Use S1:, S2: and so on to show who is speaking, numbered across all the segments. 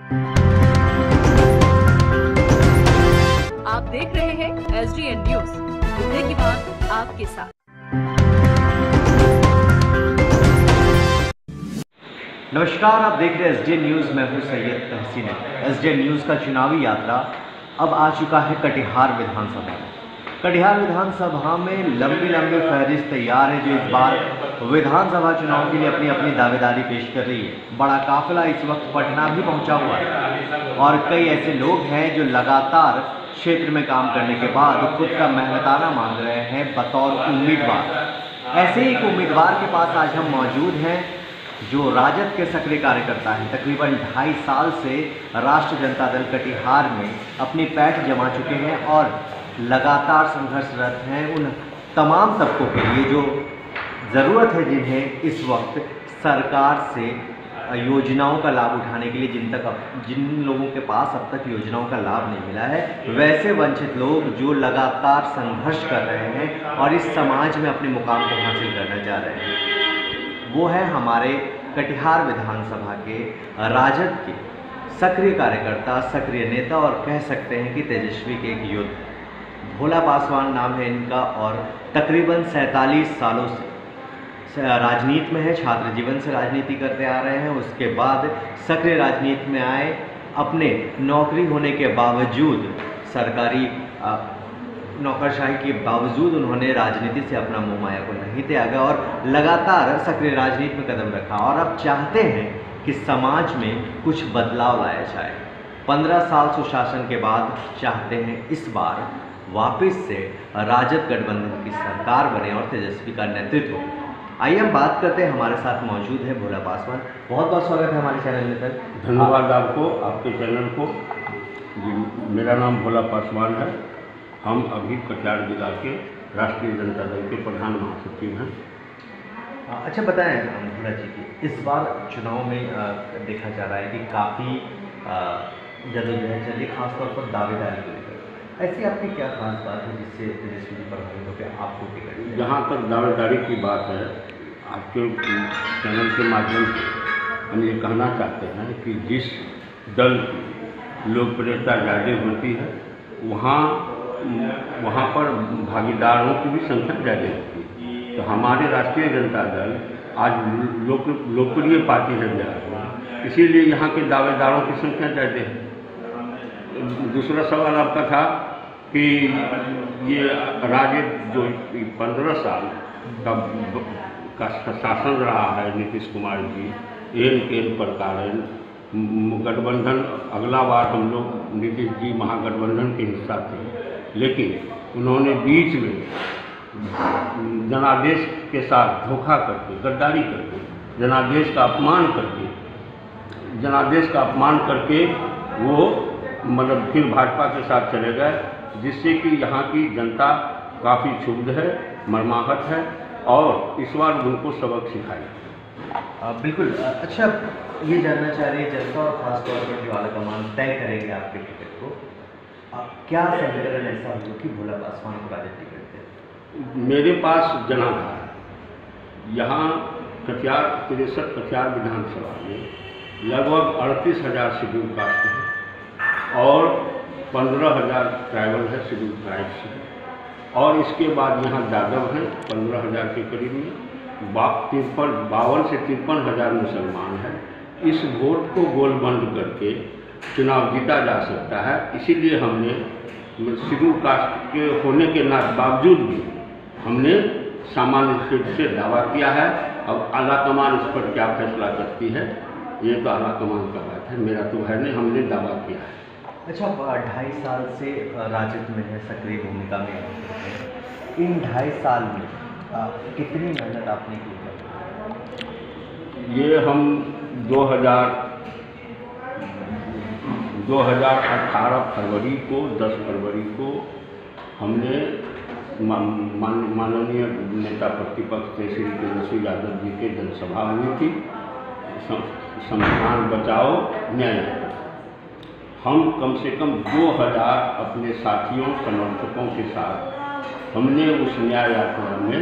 S1: आप देख रहे हैं SDN न्यूज, मुद्दे की बात आपके साथ।
S2: नमस्कार, आप देख रहे हैं SDN न्यूज। मैं हूं सैयद तहसीन। SDN न्यूज का चुनावी यात्रा अब आ चुका है कटिहार विधानसभा में। कटिहार विधानसभा में लंबी फहरिस्त तैयार है, जो इस बार विधानसभा चुनाव के लिए अपनी अपनी दावेदारी पेश कर रही है। बड़ा काफिला इस वक्त पटना भी पहुंचा हुआ है और कई ऐसे लोग हैं जो लगातार क्षेत्र में काम करने के बाद खुद का मेहनताना मांग रहे हैं बतौर उम्मीदवार। ऐसे ही एक उम्मीदवार के पास आज हम मौजूद हैं जो राजद के सक्रिय कार्यकर्ता हैं। तकरीबन 2.5 साल से राष्ट्रीय जनता दल कटिहार में अपनी पैठ जमा चुके हैं और लगातार संघर्षरत हैं उन तमाम तबकों के लिए जो ज़रूरत है, जिन्हें इस वक्त सरकार से योजनाओं का लाभ उठाने के लिए जिन लोगों के पास अब तक योजनाओं का लाभ नहीं मिला है, वैसे वंचित लोग जो लगातार संघर्ष कर रहे हैं और इस समाज में अपने मुकाम को हासिल करना चाह रहे हैं, वो है हमारे कटिहार विधानसभा के राजद के सक्रिय कार्यकर्ता, सक्रिय नेता और कह सकते हैं कि तेजस्वी के एक युद्ध। भोला पासवान नाम है इनका और तकरीबन 47 सालों से राजनीति में है। छात्र जीवन से राजनीति करते आ रहे हैं, उसके बाद सक्रिय राजनीति में आए। अपने नौकरी होने के बावजूद, सरकारी नौकरशाही के बावजूद उन्होंने राजनीति से अपना मोह माया को नहीं त्यागा और लगातार सक्रिय राजनीति में कदम रखा और अब चाहते हैं कि समाज में कुछ बदलाव लाया जाए। 15 साल सुशासन के बाद चाहते हैं इस बार वापस से राजद गठबंधन की सरकार बने और तेजस्वी का नेतृत्व हो। आइए हम बात करते हैं। हमारे साथ मौजूद है भोला पासवान। बहुत बहुत स्वागत है हमारे चैनल में। सर
S3: धन्यवाद आपको, आपके चैनल को। मेरा नाम भोला पासवान है। हम अभी कटिहार जिला के राष्ट्रीय जनता दल के प्रधान महासचिव हैं।
S2: अच्छा बताएं भोला जी की इस बार चुनाव में देखा जा रहा है कि काफ़ी जदोजहद चल रही, खासतौर पर दावेदारी को लेकर। ऐसी आपकी क्या खास बात है जिससे तेजस्वी जी प्रभावित होकर आपको टिकट?
S3: जहाँ तक दावेदारी की बात है, आपके चैनल के माध्यम से हम ये कहना चाहते हैं कि जिस दल की लोकप्रियता ज़्यादा होती है वहाँ पर भागीदारों की भी संख्या ज़्यादा होती है। तो हमारे राष्ट्रीय जनता दल आज लोकप्रिय पार्टी है बिहार में, इसीलिए यहाँ के दावेदारों की संख्या ज़्यादा है। दूसरा सवाल आपका था कि ये राजद जो 15 साल का शासन रहा है नीतीश कुमार जी, एन प्रकार गठबंधन, अगला बार हम लोग नीतीश जी महागठबंधन के हिस्सा थे, लेकिन उन्होंने बीच में जनादेश के साथ धोखा करके, गद्दारी करके, जनादेश का अपमान करके वो मतलब फिर भाजपा के साथ चले गए, जिससे कि यहाँ की जनता काफ़ी क्षुब्ध है, मर्माहत है और इस बार उनको सबक सिखाए।
S2: बिल्कुल। अच्छा, ये जानना चाह रही है जनता और खासतौर पर जो आलाकमान तय करेंगे आपके टिकट को, क्या समीकरण ऐसा हो कि भोला पासवान को राजद टिकट दे?
S3: मेरे पास जनाधार है। यहाँ कटिहार 63 कटिहार विधानसभा में लगभग 38,000 शेड्यूल कास्ट है और 15,000 ट्राइबल है, शेड्यूल ट्राइब्स है, और इसके बाद यहाँ यादव हैं 15,000 के करीब में, 52 से 53,000 मुसलमान हैं। इस वोट को गोलबंद करके चुनाव जीता जा सकता है। इसीलिए हमने शेड्यूल कास्ट के होने के बावजूद भी हमने सामान्य सीट से दावा किया है। अब आलाकमान इस पर क्या फैसला करती है, ये तो आलाकमान का बात है, मेरा तो है नहीं, हमने दावा किया है।
S2: अच्छा, 2.5 साल से राजद में है, सक्रिय भूमिका में है। इन 2.5 साल में कितनी मेहनत आपने की है?
S3: ये हम 2018 फरवरी को 10 फरवरी को हमने माननीय नेता प्रतिपक्ष श्री तेजस्वी यादव जी के जनसभा हुई थी, संविधान बचाओ न्याय यात्रा। हम कम से कम 2000 अपने साथियों समर्थकों के साथ हमने उस न्याय यात्रा में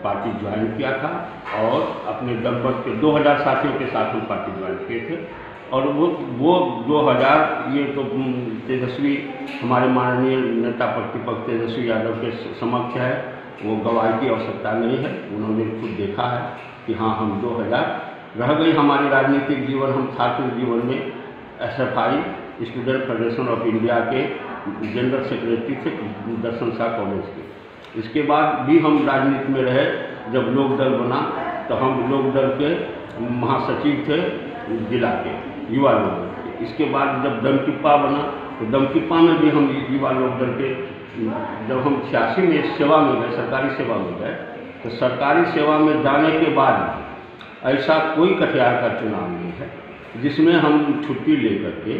S3: पार्टी ज्वाइन किया था और अपने लगभग के 2000 साथियों के साथ हम पार्टी ज्वाइन किए थे। और वो 2000 ये तो तेजस्वी हमारे माननीय नेता प्रतिपक्ष तेजस्वी यादव के समक्ष है, वो गवाही की आवश्यकता नहीं है। उन्होंने खुद देखा है कि हाँ हम 2000 रह गई हमारी राजनीतिक जीवन, हम छात्र जीवन में SFI student federation of India के जनरल सेक्रेटरी थे दर्शन शाह कॉलेज के। इसके बाद भी हम राजनीति में रहे। जब लोक दल बना तो हम लोक दल के महासचिव थे जिला के, युवा लोक दल के। इसके बाद जब दमकिप्पा बना तो दमकिप्पा में भी हम युवा लोक दल के, जब हम 86 में सेवा में गए, सरकारी सेवा में गए, तो सरकारी सेवा में जाने के बाद ऐसा कोई कटिहार का चुनाव नहीं है जिसमें हम छुट्टी लेकर के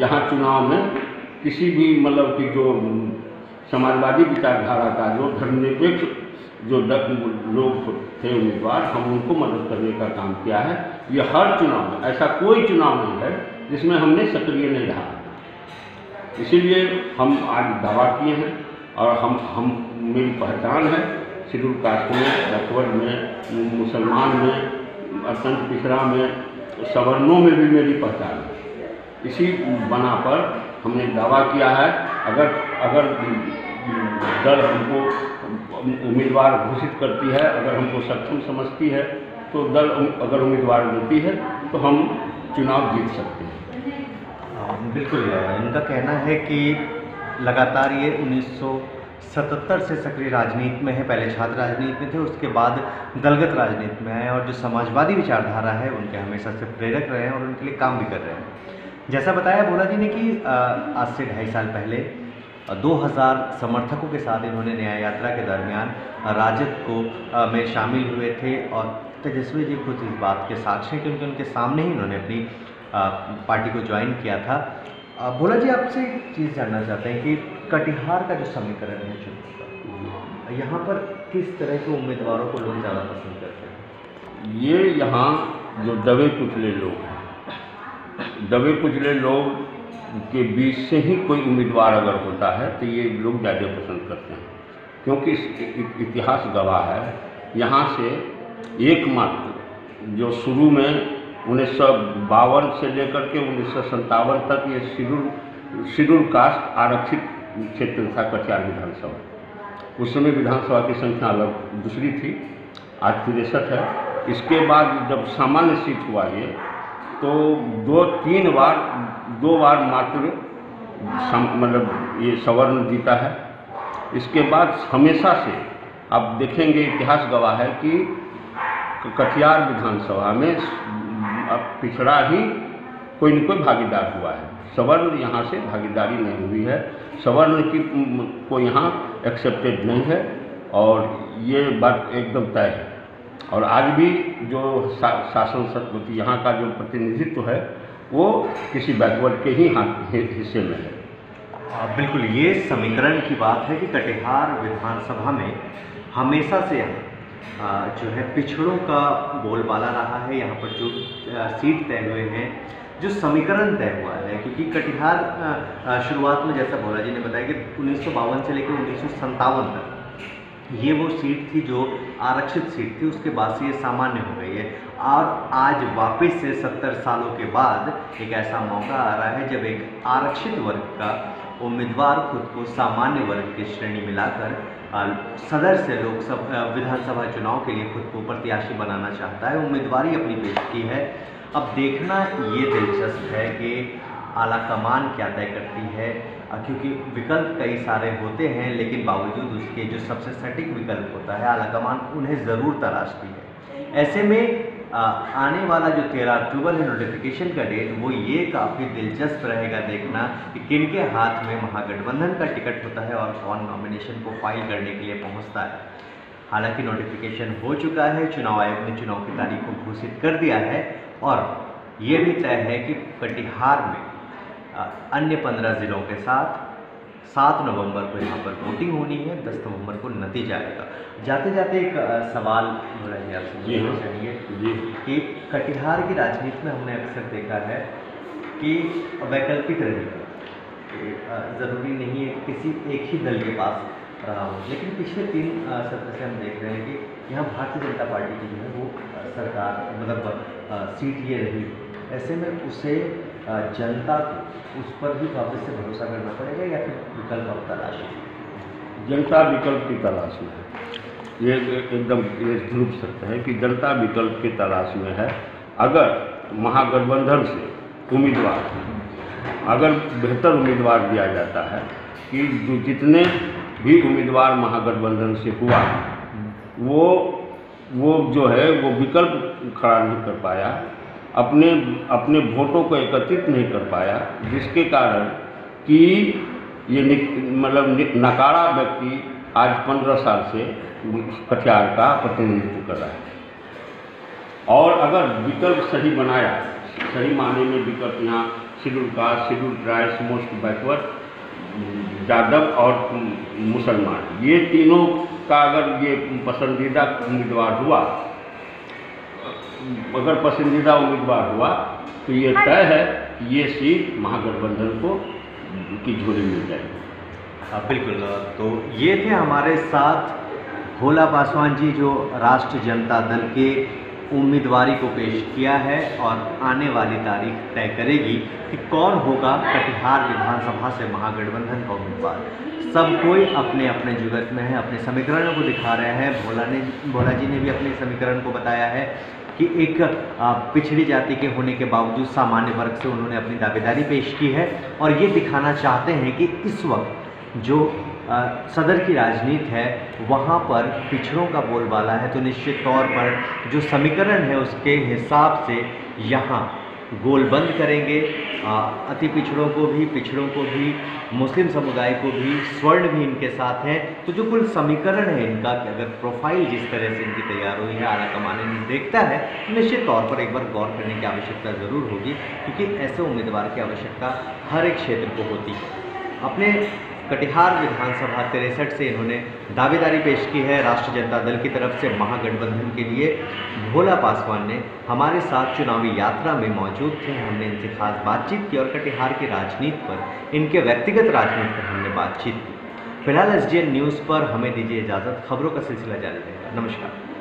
S3: यहाँ चुनाव में किसी भी मतलब कि जो समाजवादी विचारधारा का जो धर्मनिरपेक्ष जो लोग थे उम्मीदवार, हम उनको मदद करने का काम किया है। ये हर चुनाव में, ऐसा कोई चुनाव नहीं है जिसमें हमने सक्रिय नहीं रहा। इसीलिए हम आज दावा किए हैं और हम मेरी पहचान है शेड्यूल कास्ट में, बैकवर्ड में, मुसलमान में, अत्यंत पिछड़ा में, सवर्णों में भी मेरी पहचान है। इसी बना पर हमने दावा किया है अगर दल हमको उम्मीदवार घोषित करती है, अगर हमको सक्षम समझती है तो दल अगर उम्मीदवार देती है तो हम चुनाव जीत सकते हैं।
S2: बिल्कुल, इनका कहना है कि लगातार ये 1977 से सक्रिय राजनीति में है। पहले छात्र राजनीति में थे, उसके बाद दलगत राजनीति में आए और जो समाजवादी विचारधारा है उनके हमेशा से प्रेरक रहे हैं और उनके लिए काम भी कर रहे हैं। जैसा बताया भोला जी ने कि आज से 2.5 साल पहले 2000 समर्थकों के साथ इन्होंने न्याय यात्रा के दरमियान राजद को में शामिल हुए थे और तेजस्वी जी खुद इस बात के साक्षी हैं क्योंकि उनके सामने ही इन्होंने अपनी पार्टी को ज्वाइन किया था। भोला जी, आपसे एक चीज़ जानना चाहते हैं कि कटिहार का जो समीकरण है चुनाव का, यहाँ पर किस तरह के उम्मीदवारों को लोग ज़्यादा पसंद करते हैं?
S3: ये यहाँ जो दबे कुचले लोग हैं, दबे कुचले लोग के बीच से ही कोई उम्मीदवार अगर होता है तो ये लोग ज़्यादा पसंद करते हैं, क्योंकि इतिहास गवाह है। यहाँ से एकमात्र जो शुरू में 1952 से लेकर के 1957 तक ये शेड्यूल कास्ट आरक्षित क्षेत्र था कटिहार विधानसभा। उस समय विधानसभा की संख्या अलग दूसरी थी, आज 63 है। इसके बाद जब सामान्य सीट हुआ ये, तो 2 बार मात्र मतलब ये सवर्ण जीता है। इसके बाद हमेशा से आप देखेंगे, इतिहास गवाह है कि कटिहार विधानसभा में अब पिछड़ा ही कोई न कोई भागीदार हुआ है। सवर्ण यहाँ से भागीदारी नहीं हुई है, सवर्ण की को यहाँ एक्सेप्टेड नहीं है और ये बात एकदम तय है। और आज भी जो शासन सत्ता यहाँ का जो प्रतिनिधित्व है वो किसी बैकवर्ड के ही हिस्से में है।
S2: बिल्कुल, ये समीकरण की बात है कि कटिहार विधानसभा में हमेशा से जो है पिछड़ों का बोलबाला रहा है। यहाँ पर जो सीट तय हुए हैं, जो समीकरण तय हुआ है, क्योंकि कटिहार शुरुआत में जैसा भोला जी ने बताया कि 1952 से लेकर 1957 तक ये वो सीट थी जो आरक्षित सीट थी, उसके बाद से ये सामान्य हो गई है। और आज वापस से 70 सालों के बाद एक ऐसा मौका आ रहा है जब एक आरक्षित वर्ग का उम्मीदवार खुद को सामान्य वर्ग की श्रेणी मिलाकर सदर से लोकसभा विधानसभा चुनाव के लिए खुद को प्रत्याशी बनाना चाहता है, उम्मीदवारी अपनी पेश की है। अब देखना ये दिलचस्प है कि आला कमान क्या तय करती है, क्योंकि विकल्प कई सारे होते हैं, लेकिन बावजूद उसके जो सबसे सटीक विकल्प होता है आला कमान उन्हें ज़रूर तलाशती है। ऐसे में आने वाला जो 13 अक्टूबर है नोटिफिकेशन का डेट, वो ये काफ़ी दिलचस्प रहेगा देखना कि किनके हाथ में महागठबंधन का टिकट होता है और कौन नॉमिनेशन को फाइल करने के लिए पहुंचता है। हालांकि नोटिफिकेशन हो चुका है, चुनाव आयोग ने चुनाव की तारीख को घोषित कर दिया है और ये भी तय है कि कटिहार में अन्य 15 ज़िलों के साथ 7 नवंबर को यहाँ पर वोटिंग होनी है, 10 नवंबर को नतीजा आएगा। जाते जाते एक सवाल भोला जी आपसे चाहिए कि कटिहार की राजनीति में हमने अक्सर देखा है कि वैकल्पिक रहेगा, ज़रूरी नहीं है किसी एक ही दल के पास रहा हो। लेकिन पिछले 3 सत्र से हम देख रहे हैं कि यहाँ भारतीय जनता पार्टी की जो है वो सरकार मतलब सीट ये रही। ऐसे में उसे जनता को उस पर भी वापस से भरोसा करना पड़ेगा या फिर विकल्प अब तलाश है?
S3: जनता विकल्प की तलाश में है। ये एकदम ये ध्रुव सत्य है कि जनता विकल्प की तलाश में है। अगर महागठबंधन से उम्मीदवार, अगर बेहतर उम्मीदवार दिया जाता है कि जो जितने भी उम्मीदवार महागठबंधन से हुआ वो जो है वो विकल्प खड़ा नहीं कर पाया, अपने वोटों को एकत्रित नहीं कर पाया, जिसके कारण कि ये मतलब नकारा व्यक्ति आज 15 साल से कटिहार का प्रतिनिधित्व कर रहा है। और अगर विकल्प सही बनाया, सही माने में विकल्प यहाँ schedule caste, schedule tribes, most backward, Yadav और मुसलमान, ये तीनों का अगर ये पसंदीदा उम्मीदवार हुआ, अगर पसंदीदा उम्मीदवार हुआ तो ये तय है कि ये सीट महागठबंधन को की झोली मिल जाएगी।
S2: बिल्कुल। तो ये थे हमारे साथ भोला पासवान जी, जो राष्ट्रीय जनता दल के उम्मीदवारी को पेश किया है और आने वाली तारीख तय करेगी कि कौन होगा कटिहार विधानसभा से महागठबंधन का उम्मीदवार। सब कोई अपने अपने जुगत में है, अपने समीकरणों को दिखा रहे हैं। भोला जी ने भी अपने समीकरण को बताया है कि एक पिछड़ी जाति के होने के बावजूद सामान्य वर्ग से उन्होंने अपनी दावेदारी पेश की है और ये दिखाना चाहते हैं कि इस वक्त जो सदर की राजनीति है वहाँ पर पिछड़ों का बोलबाला है। तो निश्चित तौर पर जो समीकरण है उसके हिसाब से यहाँ गोलबंद करेंगे, अति पिछड़ों को भी, पिछड़ों को भी, मुस्लिम समुदाय को भी, स्वर्ण भी इनके साथ हैं। तो जो कुल समीकरण है इनका, कि अगर प्रोफाइल जिस तरह से इनकी तैयार हुई है, आला कमाने में देखता है, निश्चित तौर पर एक बार गौर करने की आवश्यकता ज़रूर होगी, क्योंकि ऐसे उम्मीदवार की आवश्यकता हर एक क्षेत्र को होती है। अपने कटिहार विधानसभा 63 से इन्होंने दावेदारी पेश की है राष्ट्रीय जनता दल की तरफ से महागठबंधन के लिए। भोला पासवान ने हमारे साथ चुनावी यात्रा में मौजूद थे, हमने इनसे खास बातचीत की और कटिहार की राजनीति पर, इनके व्यक्तिगत राजनीति पर हमने बातचीत की। फिलहाल SGN न्यूज़ पर हमें दीजिए इजाज़त, खबरों का सिलसिला जारी रहेगा। नमस्कार।